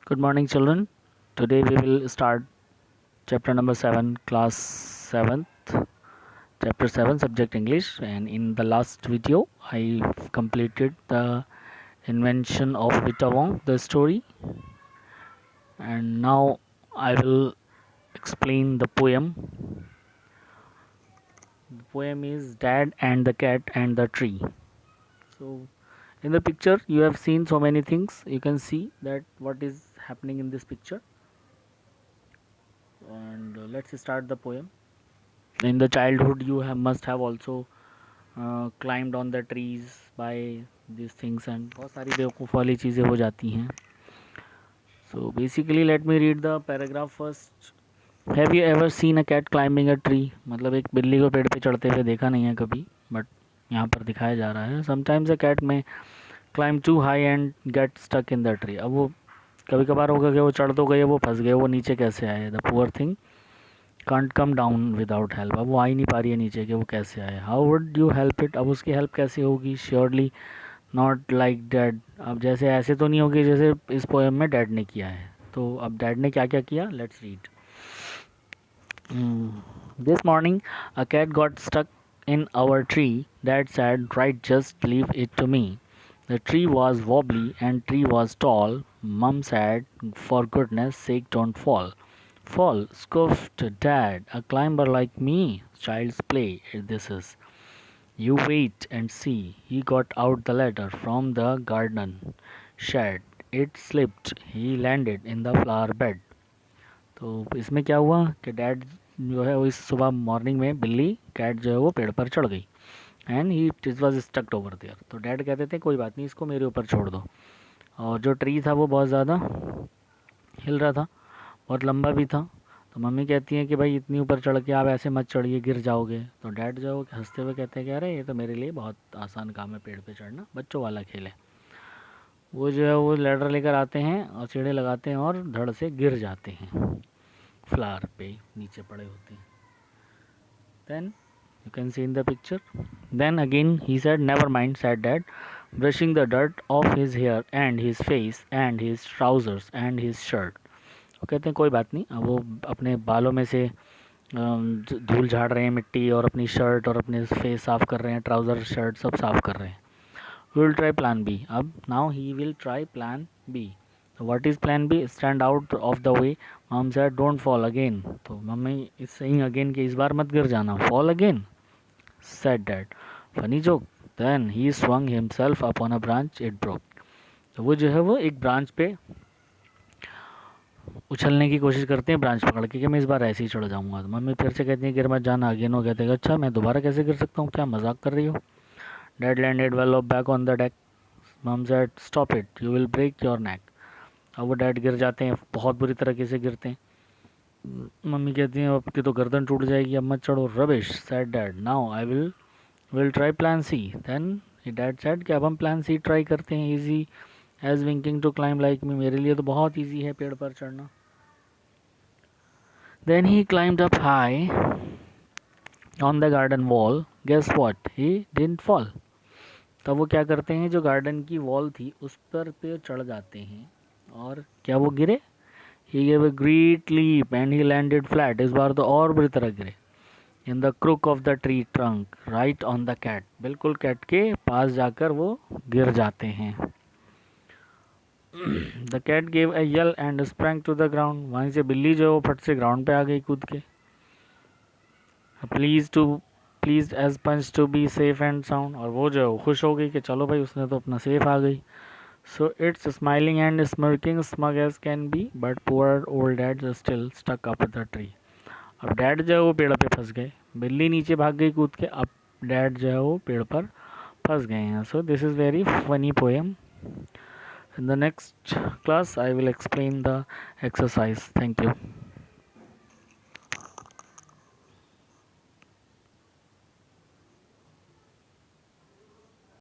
Good morning, children. Today we will start chapter number 7, class 7th, chapter 7, subject English. And in the last video, I completed the invention of Wittawong, the story. And now I will explain the poem. The poem is Dad and the Cat and the Tree. So, in the picture, you have seen so many things. You can see that what is happening in this picture. And let's start the poem. In the childhood you must have also climbed on the trees by these things and बहुत सारी बेवकूफ़ वाली चीज़ें हो जाती हैं. So basically let me read the paragraph first. Have you ever seen a cat climbing a tree? मतलब एक बिल्ली को पेड़ पे चढ़ते हुए देखा नहीं है कभी, बट यहाँ पर दिखाया जा रहा है. Sometimes a cat may climb too high and get stuck in the tree. अब वो कभी कभार होगा कि वो चढ़ तो गए, वो फंस गए, वो नीचे कैसे आए. The poor thing can't come down without help. अब वो आ ही नहीं पा रही है नीचे, कि वो कैसे आए. How would you help it? अब उसकी हेल्प कैसे होगी. Surely not like dad. अब जैसे ऐसे तो नहीं होगी जैसे इस पोएम में डैड ने किया है. तो अब डैड ने क्या क्या किया, let's read. This morning a cat got stuck in our tree. Dad said, right, just leave it to me. The tree was wobbly and tree was tall. Mum said, for goodness sake don't fall. Fall, scoffed Dad. A climber like me? Child's play, this is. You wait and see. He got out the ladder from the garden shed. It slipped. He landed in the flower bed. तो इसमें क्या हुआ कि dad जो है वो इस सुबह मॉर्निंग में बिल्ली कैट जो है वो पेड़ पर चढ़ गई and he it was stucked over there. तो डैड कहते थे कोई बात नहीं, इसको मेरे ऊपर छोड़ दो. और जो ट्री था वो बहुत ज़्यादा हिल रहा था, बहुत लंबा भी था. तो मम्मी कहती हैं कि भाई इतनी ऊपर चढ़ के आप ऐसे मत चढ़िए, गिर जाओगे. तो डैड जो है वो हंसते हुए कहते हैं कि अरे ये तो मेरे लिए बहुत आसान काम है, पेड़ पे चढ़ना बच्चों वाला खेल है. वो जो है वो लैडर लेकर आते हैं और सीढ़े लगाते हैं और धड़ से गिर जाते हैं, फ्लावर पे नीचे पड़े होते हैं. Then you can see in the picture. Then again he said, never mind, said Dad, brushing the dirt off his hair and his face and his trousers and his shirt. वो कहते हैं कोई बात नहीं. अब वो अपने बालों में से धूल झाड़ रहे हैं, मिट्टी, और अपनी शर्ट और अपने फेस साफ़ कर रहे हैं, ट्राउज़र शर्ट सब साफ़ कर रहे हैं. We will try plan B. अब now he will try plan B. So what is plan B? Stand out of the way. Mom said, don't fall again. तो मम्मी is saying again कि इस बार मत गिर जाना. Fall again, said Dad. Funny joke. Then he swung himself up on a branch. It broke. तो वो जो है वो एक ब्रांच पे उछलने की कोशिश करते हैं ब्रांच पकड़ के कि मैं इस बार ऐसे ही चढ़ जाऊंगा. तो मम्मी फिर से कहती है गिर मत जाना. अगेन वो कहते हैं अच्छा मैं दोबारा कैसे गिर सकता हूँ, क्या मजाक कर रही हो. Dad landed well back on the deck. Mom said, stop it, you will break your neck. अब वो डैड गिर जाते हैं, बहुत बुरी तरीके से गिरते हैं. मम्मी कहती हैं आपकी तो गर्दन टूट जाएगी, अब मत चढ़ो. Rubbish, said dad. Now I will try plan C. Then dad said कि अब हम प्लान सी ट्राई करते हैं. Easy as winking to climb like me. मेरे लिए तो बहुत ईजी है पेड़ पर चढ़ना. Then he climbed up high on the garden wall. Guess what, he didn't fall. तब वो क्या करते हैं, जो गार्डन की वॉल थी उस पर पे चढ़ जाते हैं और क्या वो गिरे. He gave a great leap and he landed flat. इस बार तो और बुरी तरह गिरे. In the crook of the tree trunk, right on the cat. बिल्कुल कैट के पास जाकर वो गिर जाते हैं. The cat gave a yell and sprang to the ground. वहीं से बिल्ली जो है वो फट से ग्राउंड पे आ गई कूद के. Pleased as punch to be safe and sound. और वो जो है वो खुश हो गई कि चलो भाई उसने तो अपना सेफ आ गई. So it's smiling and smirking, smug as can be, but poor old dad is still stuck up the tree. अब डैड जो है वो पेड़ पे फंस गए. बिल्ली नीचे भाग गई कूद के, अब डैड जो है वो पेड़ पर फंस गए हैं. So this is very funny poem. In the next class I will explain the exercise. Thank you.